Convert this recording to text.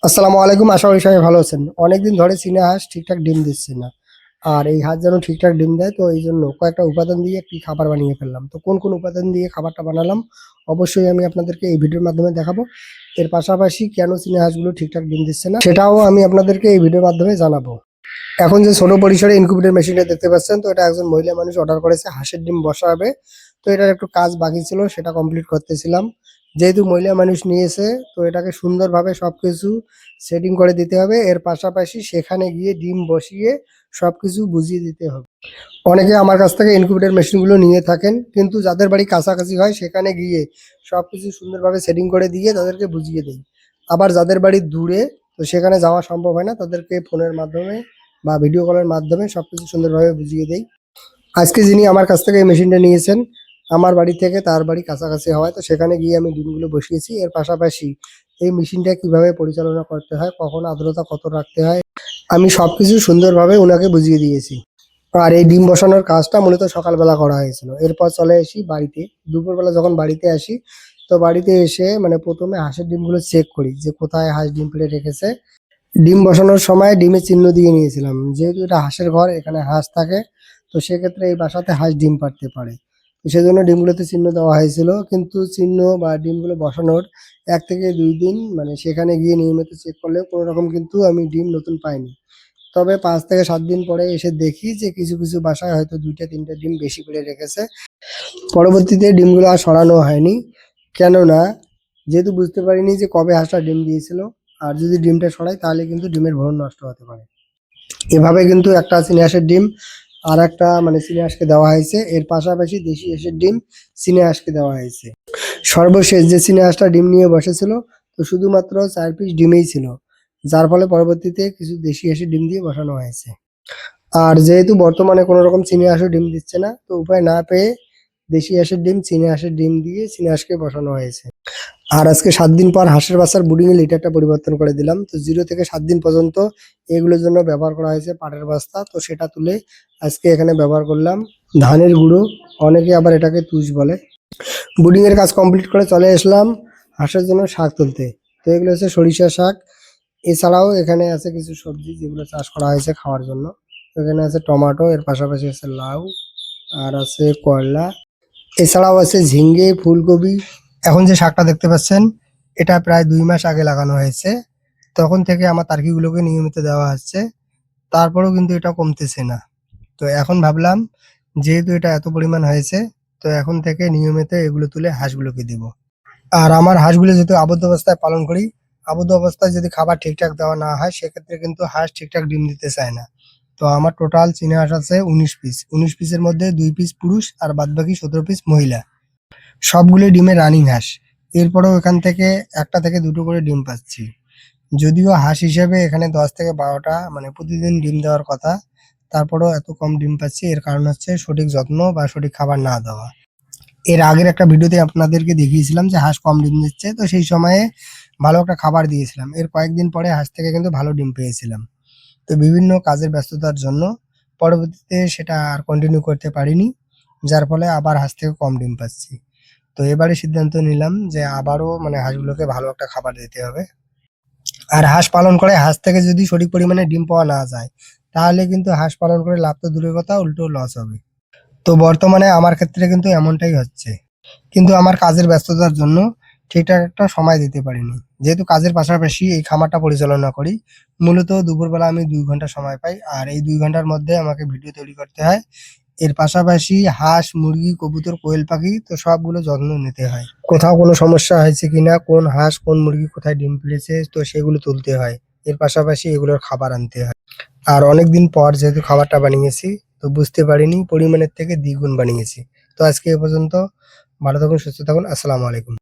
আসসালামু আলাইকুম। আশা করি সবাই ভালো আছেন। অনেকদিন ধরে চীনা হাঁস ঠিকঠাক ডিম দিচ্ছে না। আর এই হাঁস যেন ঠিকঠাক ডিম দেয়, তো এই জন্য কয়েকটা উপাদান দিয়ে একটি খাবার বানিয়ে ফেললাম। তো কোন কোন উপাদান দিয়ে খাবারটা বানালাম অবশ্যই আমি আপনাদেরকে এই ভিডিওর মাধ্যমে দেখাবো। এর পাশাপাশি কেন চীনা হাঁসগুলো ঠিকঠাক ডিম দিচ্ছে না সেটাও আমি আপনাদেরকে এই ভিডিওর মাধ্যমে জানাবো। এখন যে ছোট পরিসরে ইনকিউবেটর মেশিনটা দেখতে পাচ্ছেন, তো এটা একজন মহিলা মানুষ অর্ডার করেছে, হাঁসের ডিম বসাবে। তো এটার একটু কাজ বাকি ছিল, সেটা কমপ্লিট করতেছিলাম। যেহেতু মহিলা মানুষ নিয়েছে, তো এটাকে সুন্দরভাবে সবকিছু সেটিং করে দিতে হবে। এর পাশাপাশি সেখানে গিয়ে ডিম বসিয়ে সবকিছু বুঝিয়ে দিতে হবে। অনেকে আমার কাছ থেকে ইনকিউবেটর মেশিনগুলো নিয়ে থাকেন, কিন্তু যাদের বাড়ি কাছাকাছি হয় সেখানে গিয়ে সবকিছু সুন্দরভাবে সেটিং করে দিয়ে তাদেরকে বুঝিয়ে দেই। আবার যাদের বাড়ি দূরে, তো সেখানে যাওয়া সম্ভব হয় না, তাদেরকে ফোনের মাধ্যমে বা ভিডিও কলের মাধ্যমে সবকিছু সুন্দরভাবে বুঝিয়ে দেই। আজকে যিনি আমার কাছ থেকে এই মেশিনটা নিয়েছেন, আমার বাড়ি থেকে তার বাড়ি কাছাকাছি হওয়ায় তো সেখানে গিয়ে আমি ডিমগুলো বসিয়েছি। এর পাশাপাশি এই মেশিনটা কিভাবে পরিচালনা করতে হয়, কখন আর্দ্রতা কত রাখতে হয়, আমি সবকিছু সুন্দরভাবে ওনাকে বুঝিয়ে দিয়েছি। আর এই ডিম বসানোর কাজটা মূলত সকালবেলা করা হয়েছিল। এরপর চলে আসি বাড়িতে। দুপুরবেলা যখন বাড়িতে আসি, তো বাড়িতে এসে মানে প্রথমে হাঁসের ডিমগুলো চেক করি যে কোথায় হাঁস ডিম পেড়ে রেখেছে। ডিম বসানোর সময় ডিমে চিহ্ন দিয়ে নিয়েছিলাম, যেহেতু এটা হাঁসের ঘর, এখানে হাঁস থাকে, তো সেক্ষেত্রে এই বাসাতে হাঁস ডিম পাড়তে পারে। তো সেজন্য ডিমগুলোতে চিহ্ন দেওয়া হয়েছিল, কিন্তু চিহ্ন বা ডিমগুলো বসানোর 1 থেকে 2 দিন মানে সেখানে গিয়ে নিয়মিত চেক করলেও কোনো রকম কিন্তু আমি ডিম নতুন পাইনি। তবে 5 থেকে 7 দিন পরে এসে দেখি যে কিছু কিছু বাসায় হয়তো 2টা 3টা ডিম বেশি পেড়ে রেখেছে। পরবর্তীতে ডিমগুলো আর সরানো হয়নি, কেননা যেহেতু বুঝতে পারিনি যে কবে হাঁসটা ডিম দিয়েছিল। আর যদি ডিমটা সরাই তাহলে কিন্তু ডিমের ভ্রূণ নষ্ট হতে পারে। এভাবে কিন্তু একটা চীনা হাঁসের ডিম আর একটা মানে চীনা হাঁসকে দেওয়া হয়েছে। এর পাশাপাশি দেশি হাঁসের ডিম চীনা হাঁসকে দেওয়া হয়েছে। সর্বশেষ যে চীনা হাঁসটা ডিম নিয়ে বসেছিল, তো শুধুমাত্র 4 পিস ডিমেই ছিল, যার ফলে পরবর্তীতে কিছু দেশি হাঁসের ডিম দিয়ে বসানো হয়েছে। আর যেহেতু বর্তমানে কোনো রকম চীনা হাঁসও ডিম দিচ্ছে না, তো উপায় না পেয়ে দেশি হাঁসের ডিম চীনা হাঁসের ডিম দিয়ে চীনা হাঁসকে বসানো হয়েছে। আর আজকে 7 দিন পর হাঁসের বাচ্চার ব্রুডিং এর লিটারটা পরিবর্তন করে দিলাম। তো 0 থেকে 7 দিন পর্যন্ত এগুলোর জন্য ব্যবহার করা হয়েছে পাটের বস্তা, তো সেটা তুলে আজকে এখানে ব্যবহার করলাম ধানের গুঁড়ো, অনেকে আবার এটাকে তুষ বলে। ব্রুডিং এর কাজ কমপ্লিট করে চলে আসলাম হাঁসের জন্য শাক তুলতে। তো এগুলো হচ্ছে সরিষা শাক। এছাড়াও এখানে আছে কিছু সবজি যেগুলো চাষ করা হয়েছে খাওয়ার জন্য। তো এখানে আছে টমেটো, এর পাশাপাশি আছে লাউ, আর আছে করলা, এছাড়াও আছে ঝিঙ্গে, ফুলকপি। এখন যে শাকটা দেখতে পাচ্ছেন, এটা প্রায় 2 মাস আগে লাগানো হয়েছে। তখন থেকে আমার টার্কিগুলোকে নিয়মিত দেওয়া হচ্ছে, তারপরেও কিন্তু এটা কমতেছে না। তো এখন ভাবলাম, যেহেতু এটা এত পরিমাণ হয়েছে, তো এখন থেকে নিয়মিত এগুলো তুলে হাঁসগুলোকে দিব। আর আমার হাঁসগুলো যেহেতু আবদ্ধ অবস্থায় পালন করি, আবদ্ধ অবস্থায় যদি খাবার ঠিকঠাক দেওয়া না হয় সেক্ষেত্রে কিন্তু হাঁস ঠিকঠাক ডিম দিতে চায় না। তো আমার টোটাল চীনা হাঁস আছে 19 পিস। 19 পিসের মধ্যে 2 পিস পুরুষ আর বাদবাকি 17 পিস মহিলা। সবগুলো ডিমের রানিং হাঁস। এরপরেও এখান থেকে 1টা থেকে 2টো করে ডিম পাচ্ছি। যদিও হাঁস হিসেবে এখানে 10 থেকে 12টা মানে প্রতিদিন ডিম দেওয়ার কথা, তারপরেও এত কম ডিম পাচ্ছি। এর কারণ হচ্ছে সঠিক যত্ন বা সঠিক খাবার না দেওয়া। এর আগের একটা ভিডিওতে আপনাদেরকে দেখিয়েছিলাম যে হাঁস কম ডিম দিচ্ছে, তো সেই সময়ে ভালো একটা খাবার দিয়েছিলাম। এর কয়েকদিন পরে হাঁস থেকে কিন্তু ভালো ডিম পেয়েছিলাম। তো বিভিন্ন কাজের ব্যস্ততার জন্য পরবর্তীতে সেটা আর কন্টিনিউ করতে পারিনি, যার ফলে আবার হাঁস থেকে কম ডিম পাচ্ছি। তো এবারে সিদ্ধান্ত নিলাম যে আবারও মানে হাঁসগুলোকে ভালো একটা খাবার দিতে হবে। আর হাঁস পালন করে হাঁস থেকে যদি সঠিক পরিমাণে ডিম পাওয়া না যায়, তাহলে কিন্তু হাঁস পালন করে লাভ তো দূরের কথা, উল্টো লস হবে। তো বর্তমানে আমার ক্ষেত্রে কিন্তু এমনটাই হচ্ছে। কিন্তু আমার কাজের ব্যস্ততার জন্য ঠিকঠাক একটা সময় দিতে পারিনি। যেহেতু কাজের পাশাপাশি এই খামারটা পরিচালনা করি, মূলত দুপুরবেলা আমি 2 ঘন্টা সময় পাই। আর এই 2 ঘন্টার মধ্যে আমাকে ভিডিও তৈরি করতে হয়। এর পাশাপাশি হাঁস, মুরগি, কবুতর, কোয়েল পাখি তো সবগুলো যত্ন নিতে হয়। কোথাও কোনো সমস্যা হয়েছে কিনা, কোন হাঁস কোন মুরগি কোথায় ডিম পেড়েছে, তো সেগুলো তুলতে হয়। এর পাশাপাশি এগুলোর খাবার আনতে হয়। আর অনেকদিন পর যেহেতু খাবারটা বানিয়েছি, তো বুঝতে পারিনি পরিমাণের থেকে দ্বিগুণ বানিয়েছি। তো আজকে এ পর্যন্ত। ভালো থাকুন, সুস্থ থাকুন। আসসালামু আলাইকুম।